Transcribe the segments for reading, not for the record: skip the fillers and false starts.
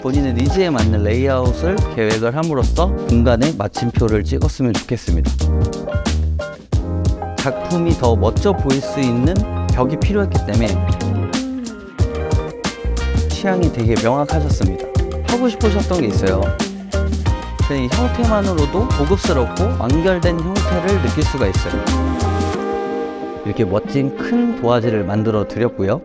본인의 니즈에 맞는 레이아웃을 계획을 함으로써 공간에 마침표를 찍었으면 좋겠습니다. 작품이 더 멋져 보일 수 있는 벽이 필요했기 때문에 취향이 되게 명확하셨습니다. 하고 싶으셨던 게 있어요. 이 형태만으로도 고급스럽고 완결된 형태를 느낄 수가 있어요. 이렇게 멋진 큰 도화지를 만들어 드렸고요.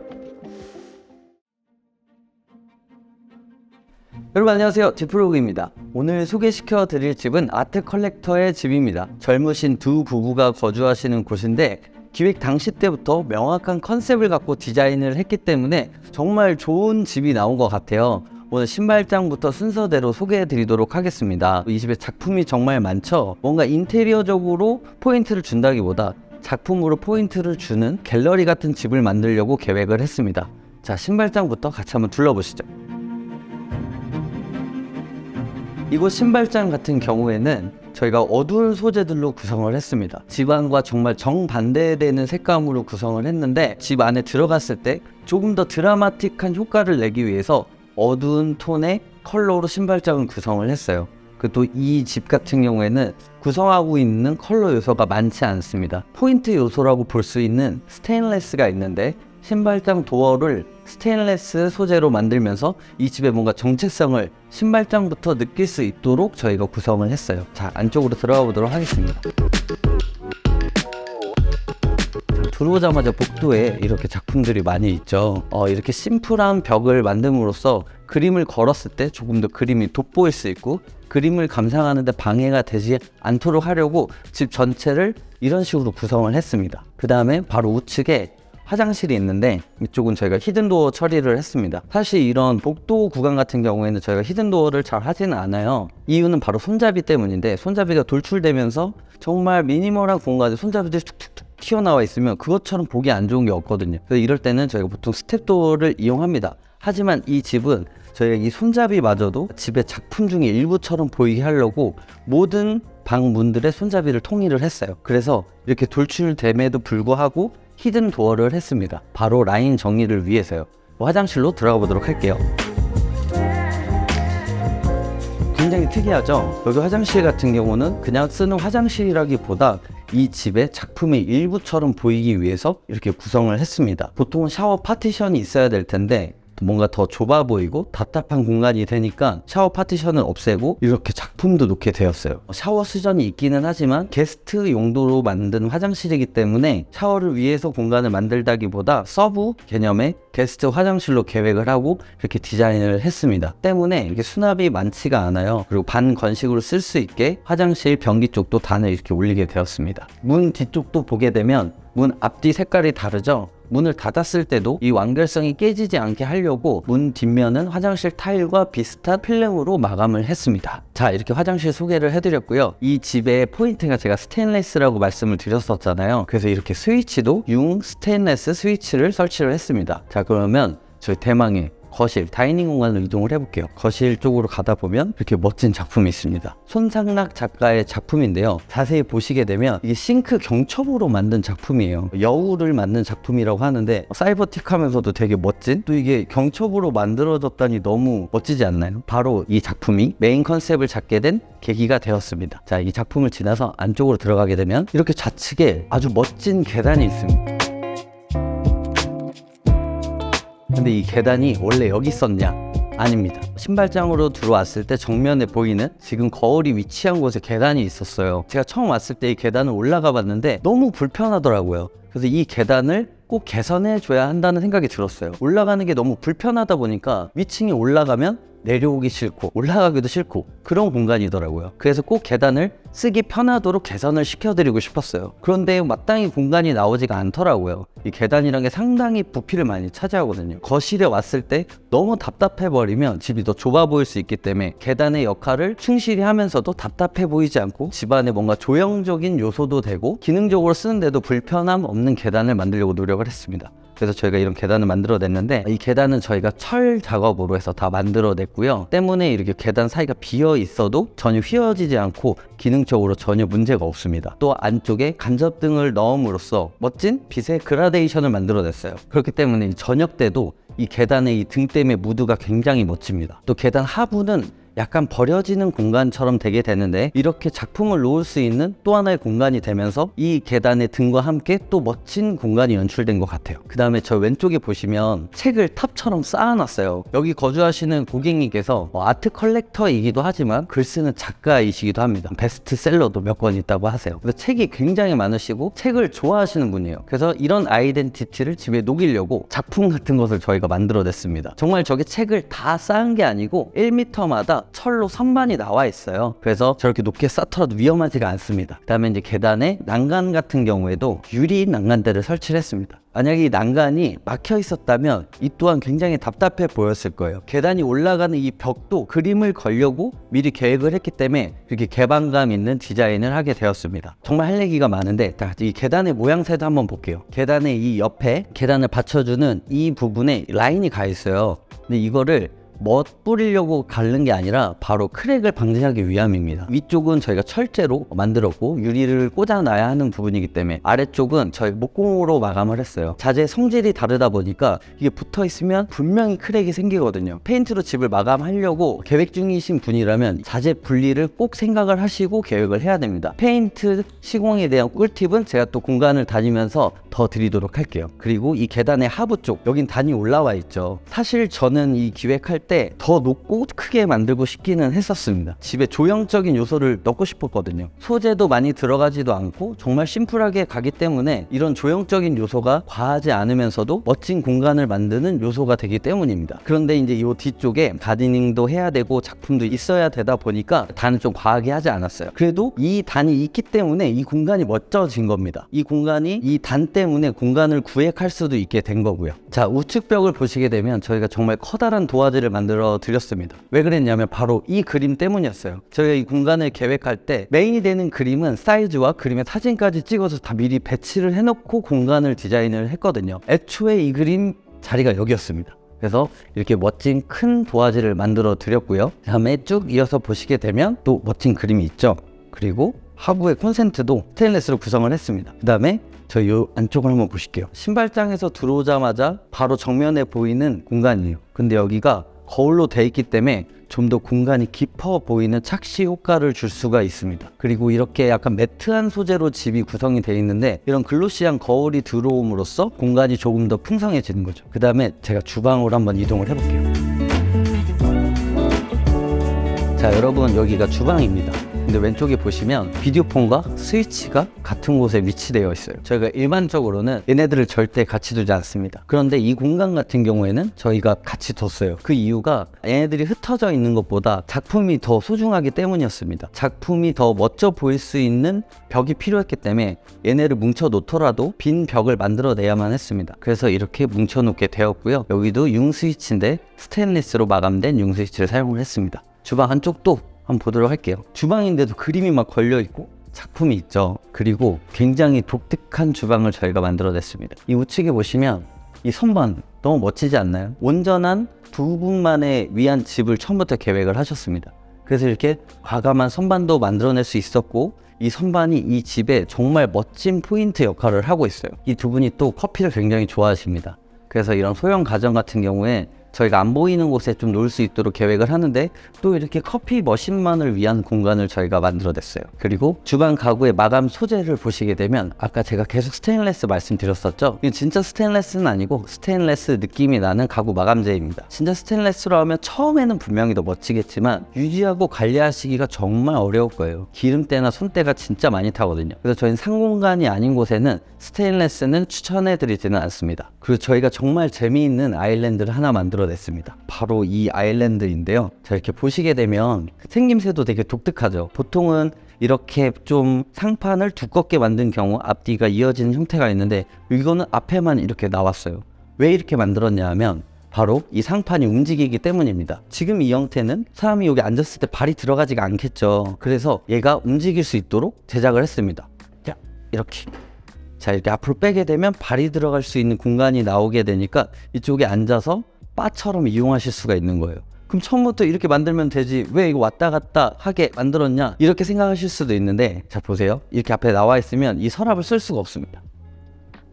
여러분 안녕하세요, 디플로그입니다. 오늘 소개시켜 드릴 집은 아트 컬렉터의 집입니다. 젊으신 두 부부가 거주하시는 곳인데 기획 당시 때부터 명확한 컨셉을 갖고 디자인을 했기 때문에 정말 좋은 집이 나온 것 같아요. 오늘 신발장부터 순서대로 소개해 드리도록 하겠습니다. 이 집에 작품이 정말 많죠. 뭔가 인테리어적으로 포인트를 준다기보다 작품으로 포인트를 주는 갤러리 같은 집을 만들려고 계획을 했습니다. 자, 신발장부터 같이 한번 둘러보시죠. 이곳 신발장 같은 경우에는 저희가 어두운 소재들로 구성을 했습니다. 집 안과 정말 정반대되는 색감으로 구성을 했는데 집 안에 들어갔을 때 조금 더 드라마틱한 효과를 내기 위해서 어두운 톤의 컬러로 신발장을 구성을 했어요. 또 이 집 같은 경우에는 구성하고 있는 컬러 요소가 많지 않습니다. 포인트 요소라고 볼 수 있는 스테인리스가 있는데 신발장 도어를 스테인리스 소재로 만들면서 이 집의 뭔가 정체성을 신발장부터 느낄 수 있도록 저희가 구성을 했어요. 자, 안쪽으로 들어가 보도록 하겠습니다. 들어오자마자 복도에 이렇게 작품들이 많이 있죠. 이렇게 심플한 벽을 만듦으로써 그림을 걸었을 때 조금 더 그림이 돋보일 수 있고 그림을 감상하는데 방해가 되지 않도록 하려고 집 전체를 이런 식으로 구성을 했습니다. 그 다음에 바로 우측에 화장실이 있는데 이쪽은 저희가 히든도어 처리를 했습니다. 사실 이런 복도 구간 같은 경우에는 저희가 히든도어를 잘 하지는 않아요. 이유는 바로 손잡이 때문인데 손잡이가 돌출되면서 정말 미니멀한 공간에 손잡이들이 툭툭툭 튀어나와 있으면 그것처럼 보기 안 좋은 게 없거든요. 그래서 이럴 때는 저희가 보통 스텝도어를 이용합니다. 하지만 이 집은 저희가 이 손잡이마저도 집의 작품 중에 일부처럼 보이게 하려고 모든 방 문들의 손잡이를 통일을 했어요. 그래서 이렇게 돌출됨에도 불구하고 히든 도어를 했습니다. 바로 라인 정리를 위해서요. 화장실로 들어가 보도록 할게요. 굉장히 특이하죠? 여기 화장실 같은 경우는 그냥 쓰는 화장실이라기보다 이 집의 작품의 일부처럼 보이기 위해서 이렇게 구성을 했습니다. 보통은 샤워 파티션이 있어야 될 텐데 뭔가 더 좁아 보이고 답답한 공간이 되니까 샤워 파티션을 없애고 이렇게 작품도 놓게 되었어요. 샤워 수전이 있기는 하지만 게스트 용도로 만든 화장실이기 때문에 샤워를 위해서 공간을 만들다기보다 서브 개념의 게스트 화장실로 계획을 하고 이렇게 디자인을 했습니다. 때문에 이렇게 수납이 많지가 않아요. 그리고 반건식으로 쓸 수 있게 화장실 변기 쪽도 단을 이렇게 올리게 되었습니다. 문 뒤쪽도 보게 되면 문 앞뒤 색깔이 다르죠? 문을 닫았을 때도 이 완결성이 깨지지 않게 하려고 문 뒷면은 화장실 타일과 비슷한 필름으로 마감을 했습니다. 자, 이렇게 화장실 소개를 해드렸고요. 이 집의 포인트가 제가 스테인리스라고 말씀을 드렸었잖아요. 그래서 이렇게 스위치도 융 스테인리스 스위치를 설치를 했습니다. 자, 그러면 저희 대망의 거실, 다이닝 공간으로 이동을 해볼게요. 거실 쪽으로 가다 보면 이렇게 멋진 작품이 있습니다. 손상락 작가의 작품인데요. 자세히 보시게 되면 이게 싱크 경첩으로 만든 작품이에요. 여우를 만든 작품이라고 하는데 사이버틱하면서도 되게 멋진, 또 이게 경첩으로 만들어졌다니 너무 멋지지 않나요? 바로 이 작품이 메인 컨셉을 잡게 된 계기가 되었습니다. 자, 이 작품을 지나서 안쪽으로 들어가게 되면 이렇게 좌측에 아주 멋진 계단이 있습니다. 근데 이 계단이 원래 여기 있었냐? 아닙니다. 신발장으로 들어왔을 때 정면에 보이는 지금 거울이 위치한 곳에 계단이 있었어요. 제가 처음 왔을 때 이 계단을 올라가 봤는데 너무 불편하더라고요. 그래서 이 계단을 꼭 개선해 줘야 한다는 생각이 들었어요. 올라가는 게 너무 불편하다 보니까 위층에 올라가면 내려오기 싫고 올라가기도 싫고 그런 공간이더라고요. 그래서 꼭 계단을 쓰기 편하도록 개선을 시켜드리고 싶었어요. 그런데 마땅히 공간이 나오지가 않더라고요. 이 계단이란 게 상당히 부피를 많이 차지하거든요. 거실에 왔을 때 너무 답답해버리면 집이 더 좁아 보일 수 있기 때문에 계단의 역할을 충실히 하면서도 답답해 보이지 않고 집안에 뭔가 조형적인 요소도 되고 기능적으로 쓰는데도 불편함 없는 계단을 만들려고 노력을 했습니다. 그래서 저희가 이런 계단을 만들어냈는데 이 계단은 저희가 철 작업으로 해서 다 만들어냈고요. 때문에 이렇게 계단 사이가 비어 있어도 전혀 휘어지지 않고 기능적으로 전혀 문제가 없습니다. 또 안쪽에 간접등을 넣음으로써 멋진 빛의 그라데이션을 만들어냈어요. 그렇기 때문에 저녁 때도 이 계단의 이 등대의 무드가 굉장히 멋집니다. 또 계단 하부는 약간 버려지는 공간처럼 되게 되는데 이렇게 작품을 놓을 수 있는 또 하나의 공간이 되면서 이 계단의 등과 함께 또 멋진 공간이 연출된 것 같아요. 그 다음에 저 왼쪽에 보시면 책을 탑처럼 쌓아놨어요. 여기 거주하시는 고객님께서 아트 컬렉터이기도 하지만 글 쓰는 작가이시기도 합니다. 베스트셀러도 몇 권 있다고 하세요. 그래서 책이 굉장히 많으시고 책을 좋아하시는 분이에요. 그래서 이런 아이덴티티를 집에 녹이려고 작품 같은 것을 저희가 만들어냈습니다. 정말 저게 책을 다 쌓은 게 아니고 1m마다 철로 선반이 나와 있어요. 그래서 저렇게 높게 쌓더라도 위험하지가 않습니다. 그 다음에 이제 계단에 난간 같은 경우에도 유리 난간대를 설치를 했습니다. 만약에 이 난간이 막혀 있었다면 이 또한 굉장히 답답해 보였을 거예요. 계단이 올라가는 이 벽도 그림을 걸려고 미리 계획을 했기 때문에 이렇게 개방감 있는 디자인을 하게 되었습니다. 정말 할 얘기가 많은데 이 계단의 모양새도 한번 볼게요. 계단의 이 옆에 계단을 받쳐주는 이 부분에 라인이 가 있어요. 근데 이거를 뿌리려고 가른 게 아니라 바로 크랙을 방지하기 위함입니다. 위쪽은 저희가 철제로 만들었고 유리를 꽂아놔야 하는 부분이기 때문에 아래쪽은 저희 목공으로 마감을 했어요. 자재 성질이 다르다 보니까 이게 붙어 있으면 분명히 크랙이 생기거든요. 페인트로 집을 마감하려고 계획 중이신 분이라면 자재 분리를 꼭 생각을 하시고 계획을 해야 됩니다. 페인트 시공에 대한 꿀팁은 제가 또 공간을 다니면서 더 드리도록 할게요. 그리고 이 계단의 하부 쪽, 여긴 단이 올라와 있죠. 사실 저는 이 기획할 때 더 높고 크게 만들고 싶기는 했었습니다. 집에 조형적인 요소를 넣고 싶었거든요. 소재도 많이 들어가지도 않고 정말 심플하게 가기 때문에 이런 조형적인 요소가 과하지 않으면서도 멋진 공간을 만드는 요소가 되기 때문입니다. 그런데 이제 이 뒤쪽에 가디닝도 해야 되고 작품도 있어야 되다 보니까 단은 좀 과하게 하지 않았어요. 그래도 이 단이 있기 때문에 이 공간이 멋져진 겁니다. 이 공간이 이 단 때문에 공간을 구획할 수도 있게 된 거고요. 자, 우측 벽을 보시게 되면 저희가 정말 커다란 도화지를 만들어 드렸습니다. 왜 그랬냐면 바로 이 그림 때문이었어요. 저희가 이 공간을 계획할 때 메인이 되는 그림은 사이즈와 그림의 사진까지 찍어서 다 미리 배치를 해놓고 공간을 디자인을 했거든요. 애초에 이 그림 자리가 여기였습니다. 그래서 이렇게 멋진 큰 도화지를 만들어 드렸고요. 다음에 쭉 이어서 보시게 되면 또 멋진 그림이 있죠. 그리고 하부의 콘센트도 스테인리스로 구성을 했습니다. 그 다음에 저희 요 안쪽을 한번 보실게요. 신발장에서 들어오자마자 바로 정면에 보이는 공간이에요. 근데 여기가 거울로 돼 있기 때문에 좀 더 공간이 깊어 보이는 착시 효과를 줄 수가 있습니다. 그리고 이렇게 약간 매트한 소재로 집이 구성이 되어 있는데 이런 글로시한 거울이 들어옴으로써 공간이 조금 더 풍성해지는 거죠. 그 다음에 제가 주방으로 한번 이동을 해볼게요. 자, 여러분, 여기가 주방입니다. 근데 왼쪽에 보시면 비디오폰과 스위치가 같은 곳에 위치되어 있어요. 저희가 일반적으로는 얘네들을 절대 같이 두지 않습니다. 그런데 이 공간 같은 경우에는 저희가 같이 뒀어요. 그 이유가 얘네들이 흩어져 있는 것보다 작품이 더 소중하기 때문이었습니다. 작품이 더 멋져 보일 수 있는 벽이 필요했기 때문에 얘네를 뭉쳐 놓더라도 빈 벽을 만들어내야만 했습니다. 그래서 이렇게 뭉쳐 놓게 되었고요. 여기도 융 스위치인데 스테인리스로 마감된 융 스위치를 사용을 했습니다. 주방 한쪽도 한번 보도록 할게요. 주방인데도 그림이 막 걸려있고 작품이 있죠. 그리고 굉장히 독특한 주방을 저희가 만들어냈습니다. 이 우측에 보시면 이 선반 너무 멋지지 않나요? 온전한 두 분만의 위한 집을 처음부터 계획을 하셨습니다. 그래서 이렇게 과감한 선반도 만들어낼 수 있었고 이 선반이 이 집에 정말 멋진 포인트 역할을 하고 있어요. 이 두 분이 또 커피를 굉장히 좋아하십니다. 그래서 이런 소형 가정 같은 경우에 저희가 안 보이는 곳에 좀 놓을 수 있도록 계획을 하는데 또 이렇게 커피 머신만을 위한 공간을 저희가 만들어냈어요. 그리고 주방 가구의 마감 소재를 보시게 되면 아까 제가 계속 스테인리스 말씀드렸었죠. 이게 진짜 스테인리스는 아니고 스테인리스 느낌이 나는 가구 마감재입니다. 진짜 스테인리스로 하면 처음에는 분명히 더 멋지겠지만 유지하고 관리하시기가 정말 어려울 거예요. 기름때나 손때가 진짜 많이 타거든요. 그래서 저희는 상공간이 아닌 곳에는 스테인리스는 추천해드리지는 않습니다. 그리고 저희가 정말 재미있는 아일랜드를 하나 만들어냈습니다. 바로 이 아일랜드인데요. 자, 이렇게 보시게 되면 생김새도 되게 독특하죠. 보통은 이렇게 좀 상판을 두껍게 만든 경우 앞뒤가 이어지는 형태가 있는데 이거는 앞에만 이렇게 나왔어요. 왜 이렇게 만들었냐 하면 바로 이 상판이 움직이기 때문입니다. 지금 이 형태는 사람이 여기 앉았을 때 발이 들어가지가 않겠죠. 그래서 얘가 움직일 수 있도록 제작을 했습니다. 자, 이렇게. 자, 이렇게 앞으로 빼게 되면 발이 들어갈 수 있는 공간이 나오게 되니까 이쪽에 앉아서 바처럼 이용하실 수가 있는 거예요. 그럼 처음부터 이렇게 만들면 되지 왜 이거 왔다 갔다 하게 만들었냐 이렇게 생각하실 수도 있는데 자, 보세요. 이렇게 앞에 나와 있으면 이 서랍을 쓸 수가 없습니다.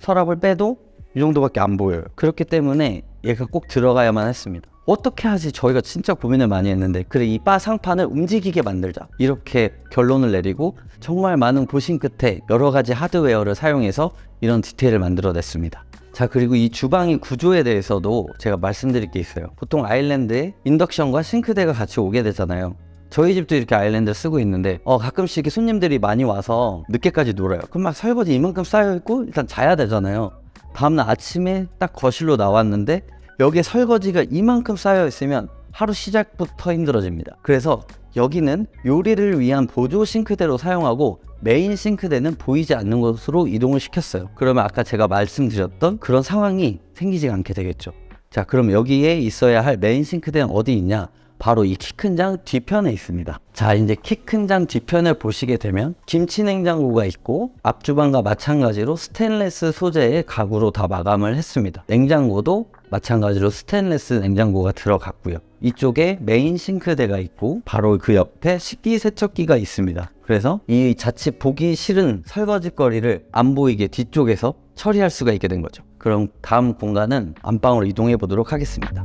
서랍을 빼도 이 정도밖에 안 보여요. 그렇기 때문에 얘가 꼭 들어가야만 했습니다. 어떻게 하지? 저희가 진짜 고민을 많이 했는데 그래 이 바 상판을 움직이게 만들자 이렇게 결론을 내리고 정말 많은 고심 끝에 여러 가지 하드웨어를 사용해서 이런 디테일을 만들어냈습니다. 자, 그리고 이 주방의 구조에 대해서도 제가 말씀드릴 게 있어요. 보통 아일랜드에 인덕션과 싱크대가 같이 오게 되잖아요. 저희 집도 이렇게 아일랜드를 쓰고 있는데 가끔씩 이렇게 손님들이 많이 와서 늦게까지 놀아요. 그럼 막 설거지 이만큼 쌓여있고 일단 자야 되잖아요. 다음날 아침에 딱 거실로 나왔는데 여기에 설거지가 이만큼 쌓여있으면 하루 시작부터 힘들어집니다. 그래서 여기는 요리를 위한 보조 싱크대로 사용하고 메인 싱크대는 보이지 않는 곳으로 이동을 시켰어요. 그러면 아까 제가 말씀드렸던 그런 상황이 생기지 않게 되겠죠. 자, 그럼 여기에 있어야 할 메인 싱크대는 어디 있냐? 바로 이 키 큰 장 뒤편에 있습니다. 자, 이제 키 큰 장 뒤편을 보시게 되면 김치 냉장고가 있고 앞주방과 마찬가지로 스테인리스 소재의 가구로 다 마감을 했습니다. 냉장고도 마찬가지로 스테인리스 냉장고가 들어갔고요. 이쪽에 메인 싱크대가 있고 바로 그 옆에 식기세척기가 있습니다. 그래서 이 자칫 보기 싫은 설거지거리를 안 보이게 뒤쪽에서 처리할 수가 있게 된 거죠. 그럼 다음 공간은 안방으로 이동해 보도록 하겠습니다.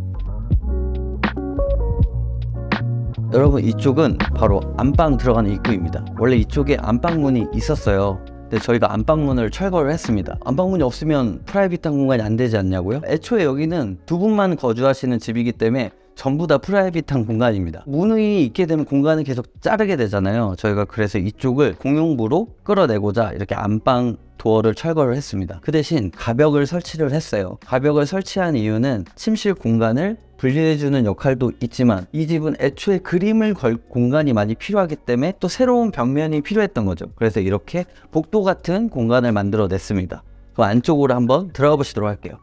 여러분, 이쪽은 바로 안방 들어가는 입구입니다. 원래 이쪽에 안방문이 있었어요. 근데 저희가 안방문을 철거를 했습니다. 안방문이 없으면 프라이빗한 공간이 안 되지 않냐고요? 애초에 여기는 두 분만 거주하시는 집이기 때문에 전부 다 프라이빗한 공간입니다. 문이 있게 되면 공간을 계속 자르게 되잖아요. 저희가 그래서 이쪽을 공용부로 끌어내고자 이렇게 안방 도어를 철거를 했습니다. 그 대신 가벽을 설치를 했어요. 가벽을 설치한 이유는 침실 공간을 분리해주는 역할도 있지만 이 집은 애초에 그림을 걸 공간이 많이 필요하기 때문에 또 새로운 벽면이 필요했던 거죠. 그래서 이렇게 복도 같은 공간을 만들어냈습니다. 그 안쪽으로 한번 들어가 보시도록 할게요.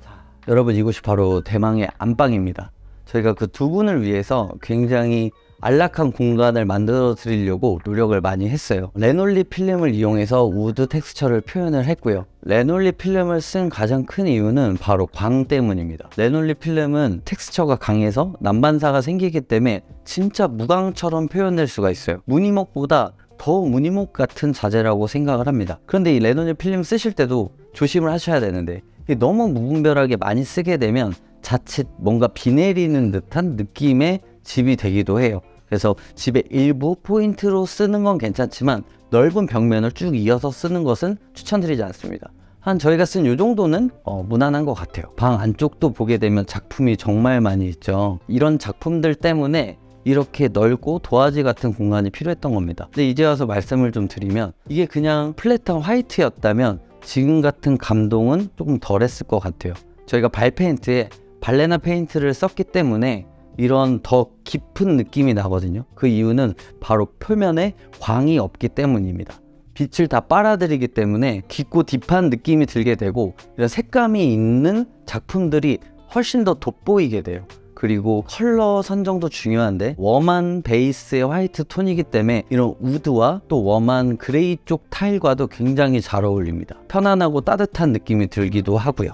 자, 여러분, 이곳이 바로 대망의 안방입니다. 저희가 그 두 분을 위해서 굉장히 안락한 공간을 만들어 드리려고 노력을 많이 했어요. 레놀리 필름을 이용해서 우드 텍스처를 표현을 했고요. 레놀리 필름을 쓴 가장 큰 이유는 바로 광 때문입니다. 레놀리 필름은 텍스처가 강해서 난반사가 생기기 때문에 진짜 무광처럼 표현될 수가 있어요. 무늬목보다 더 무늬목 같은 자재라고 생각을 합니다. 그런데 이 레놀리 필름 쓰실 때도 조심을 하셔야 되는데 너무 무분별하게 많이 쓰게 되면 자칫 뭔가 비 내리는 듯한 느낌의 집이 되기도 해요. 그래서 집의 일부 포인트로 쓰는 건 괜찮지만 넓은 벽면을 쭉 이어서 쓰는 것은 추천드리지 않습니다. 한 저희가 쓴 이 정도는 무난한 것 같아요. 방 안쪽도 보게 되면 작품이 정말 많이 있죠. 이런 작품들 때문에 이렇게 넓고 도화지 같은 공간이 필요했던 겁니다. 근데 이제 와서 말씀을 좀 드리면 이게 그냥 플랫한 화이트였다면 지금 같은 감동은 조금 덜 했을 것 같아요. 저희가 발페인트에 발레나 페인트를 썼기 때문에 이런 더 깊은 느낌이 나거든요. 그 이유는 바로 표면에 광이 없기 때문입니다. 빛을 다 빨아들이기 때문에 깊고 딥한 느낌이 들게 되고 이런 색감이 있는 작품들이 훨씬 더 돋보이게 돼요. 그리고 컬러 선정도 중요한데 웜한 베이스의 화이트 톤이기 때문에 이런 우드와 또 웜한 그레이 쪽 타일과도 굉장히 잘 어울립니다. 편안하고 따뜻한 느낌이 들기도 하고요.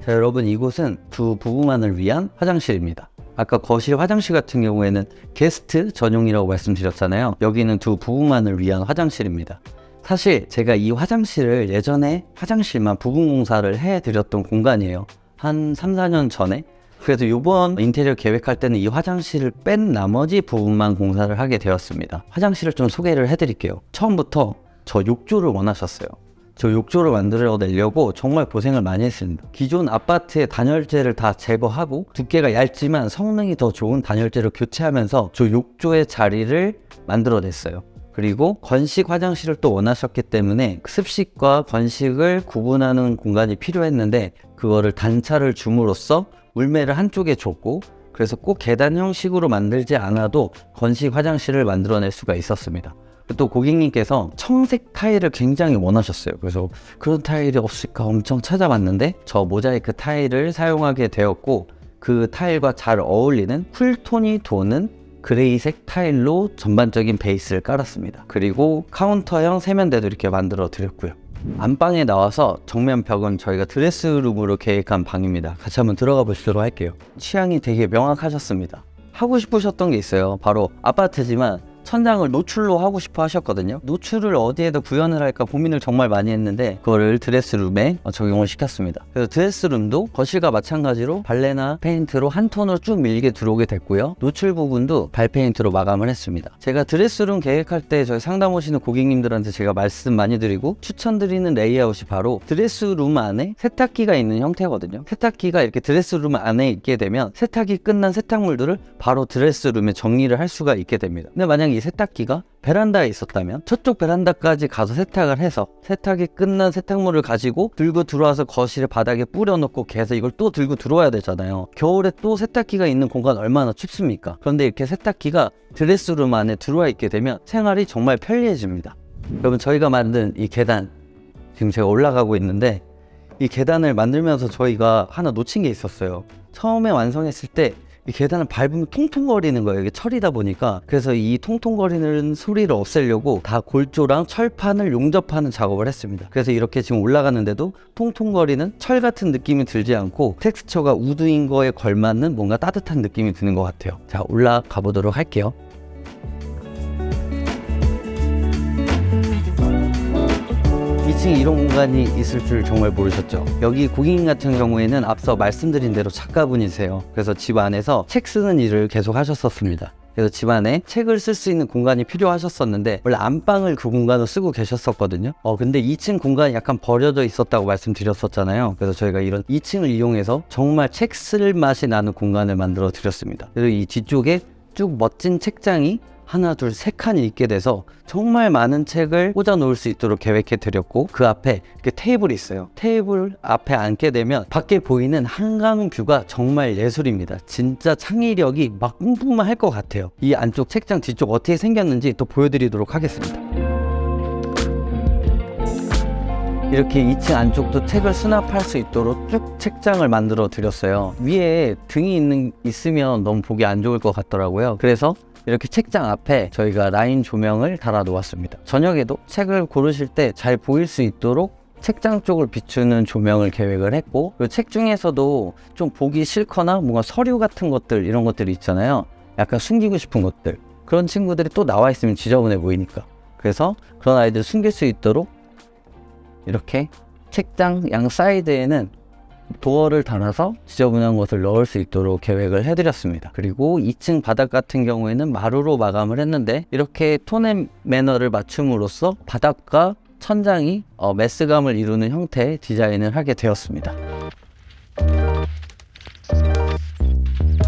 자, 여러분, 이곳은 두 부부만을 위한 화장실입니다. 아까 거실 화장실 같은 경우에는 게스트 전용이라고 말씀드렸잖아요. 여기는 두 부부만을 위한 화장실입니다. 사실 제가 이 화장실을 예전에 화장실만 부분 공사를 해드렸던 공간이에요. 한 3, 4년 전에. 그래서 이번 인테리어 계획할 때는 이 화장실을 뺀 나머지 부분만 공사를 하게 되었습니다. 화장실을 좀 소개를 해드릴게요. 처음부터 저 욕조를 원하셨어요. 저 욕조를 만들어내려고 정말 고생을 많이 했습니다. 기존 아파트의 단열재를 다 제거하고 두께가 얇지만 성능이 더 좋은 단열재로 교체하면서 저 욕조의 자리를 만들어냈어요. 그리고 건식 화장실을 또 원하셨기 때문에 습식과 건식을 구분하는 공간이 필요했는데 그거를 단차를 줌으로써 물매를 한쪽에 줬고 그래서 꼭 계단 형식으로 만들지 않아도 건식 화장실을 만들어낼 수가 있었습니다. 또 고객님께서 청색 타일을 굉장히 원하셨어요. 그래서 그런 타일이 없을까 엄청 찾아봤는데 저 모자이크 타일을 사용하게 되었고 그 타일과 잘 어울리는 쿨톤이 도는 그레이색 타일로 전반적인 베이스를 깔았습니다. 그리고 카운터형 세면대도 이렇게 만들어 드렸고요. 안방에 나와서 정면 벽은 저희가 드레스룸으로 계획한 방입니다. 같이 한번 들어가 보시도록 할게요. 취향이 되게 명확하셨습니다. 하고 싶으셨던 게 있어요. 바로 아파트지만 천장을 노출로 하고 싶어 하셨거든요. 노출을 어디에다 구현을 할까 고민을 정말 많이 했는데 그거를 드레스룸에 적용을 시켰습니다. 그래서 드레스룸도 거실과 마찬가지로 발레나 페인트로 한 톤으로 쭉 밀게 들어오게 됐고요. 노출 부분도 발페인트로 마감을 했습니다. 제가 드레스룸 계획할 때 저희 상담 오시는 고객님들한테 제가 말씀 많이 드리고 추천드리는 레이아웃이 바로 드레스룸 안에 세탁기가 있는 형태거든요. 세탁기가 이렇게 드레스룸 안에 있게 되면 세탁이 끝난 세탁물들을 바로 드레스룸에 정리를 할 수가 있게 됩니다. 근데 만약 이 세탁기가 베란다에 있었다면 저쪽 베란다까지 가서 세탁을 해서 세탁이 끝난 세탁물을 가지고 들고 들어와서 거실에 바닥에 뿌려놓고 계속 이걸 또 들고 들어와야 되잖아요. 겨울에 또 세탁기가 있는 공간 얼마나 춥습니까? 그런데 이렇게 세탁기가 드레스룸 안에 들어와 있게 되면 생활이 정말 편리해집니다. 여러분, 저희가 만든 이 계단 지금 제가 올라가고 있는데 이 계단을 만들면서 저희가 하나 놓친 게 있었어요. 처음에 완성했을 때 이 계단을 밟으면 통통거리는 거예요. 이게 철이다 보니까. 그래서 이 통통거리는 소리를 없애려고 다 골조랑 철판을 용접하는 작업을 했습니다. 그래서 이렇게 지금 올라가는데도 통통거리는 철 같은 느낌이 들지 않고 텍스처가 우드인 거에 걸맞는 뭔가 따뜻한 느낌이 드는 것 같아요. 자, 올라가 보도록 할게요. 2층에 이런 공간이 있을 줄 정말 모르셨죠? 여기 고객님 같은 경우에는 앞서 말씀드린 대로 작가분이세요. 그래서 집 안에서 책 쓰는 일을 계속 하셨었습니다. 그래서 집 안에 책을 쓸 수 있는 공간이 필요하셨었는데 원래 안방을 그 공간으로 쓰고 계셨었거든요. 근데 2층 공간이 약간 버려져 있었다고 말씀드렸었잖아요. 그래서 저희가 이런 2층을 이용해서 정말 책 쓸 맛이 나는 공간을 만들어 드렸습니다. 그리고 이 뒤쪽에 쭉 멋진 책장이 하나, 둘, 세 칸이 있게 돼서 정말 많은 책을 꽂아 놓을 수 있도록 계획해 드렸고, 그 앞에 이렇게 테이블이 있어요. 테이블 앞에 앉게 되면 밖에 보이는 한강 뷰가 정말 예술입니다. 진짜 창의력이 막 뿜뿜할 것 같아요. 이 안쪽 책장 뒤쪽 어떻게 생겼는지 또 보여드리도록 하겠습니다. 이렇게 2층 안쪽도 책을 수납할 수 있도록 쭉 책장을 만들어 드렸어요. 위에 등이 있으면 너무 보기 안 좋을 것 같더라고요. 그래서 이렇게 책장 앞에 저희가 라인 조명을 달아 놓았습니다. 저녁에도 책을 고르실 때 잘 보일 수 있도록 책장 쪽을 비추는 조명을 계획을 했고, 그 책 중에서도 좀 보기 싫거나 뭔가 서류 같은 것들, 이런 것들이 있잖아요. 약간 숨기고 싶은 것들, 그런 친구들이 또 나와 있으면 지저분해 보이니까. 그래서 그런 아이들 숨길 수 있도록 이렇게 책장 양 사이드에는 도어를 달아서 지저분한 것을 넣을 수 있도록 계획을 해드렸습니다. 그리고 2층 바닥 같은 경우에는 마루로 마감을 했는데 이렇게 톤 매너를 맞춤으로써 바닥과 천장이 메스감을 이루는 형태의 디자인을 하게 되었습니다.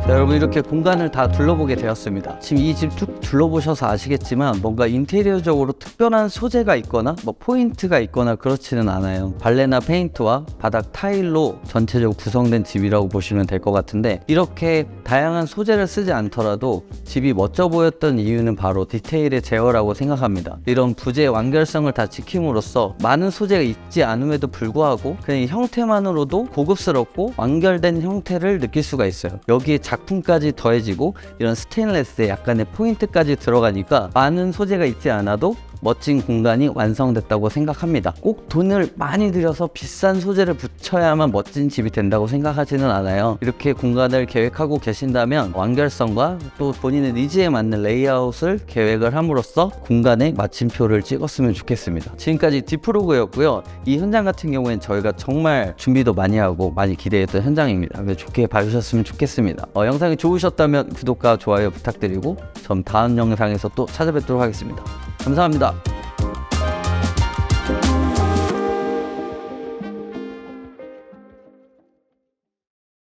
자, 여러분, 이렇게 공간을 다 둘러보게 되었습니다. 지금 이 집 쭉 둘러보셔서 아시겠지만 뭔가 인테리어적으로 특별한 소재가 있거나 뭐 포인트가 있거나 그렇지는 않아요. 발레나 페인트와 바닥 타일로 전체적으로 구성된 집이라고 보시면 될 것 같은데, 이렇게 다양한 소재를 쓰지 않더라도 집이 멋져 보였던 이유는 바로 디테일의 제어라고 생각합니다. 이런 부재의 완결성을 다 지킴으로써 많은 소재가 있지 않음에도 불구하고 그냥 이 형태만으로도 고급스럽고 완결된 형태를 느낄 수가 있어요. 여기에 작품까지 더해지고 이런 스테인레스에 약간의 포인트까지 들어가니까 많은 소재가 있지 않아도 멋진 공간이 완성됐다고 생각합니다. 꼭 돈을 많이 들여서 비싼 소재를 붙여야만 멋진 집이 된다고 생각하지는 않아요. 이렇게 공간을 계획하고 계신다면 완결성과 또 본인의 니즈에 맞는 레이아웃을 계획을 함으로써 공간에 마침표를 찍었으면 좋겠습니다. 지금까지 디프로그였고요. 이 현장 같은 경우에는 저희가 정말 준비도 많이 하고 많이 기대했던 현장입니다. 좋게 봐주셨으면 좋겠습니다. 영상이 좋으셨다면 구독과 좋아요 부탁드리고 전 다음 영상에서 또 찾아뵙도록 하겠습니다. 감사합니다.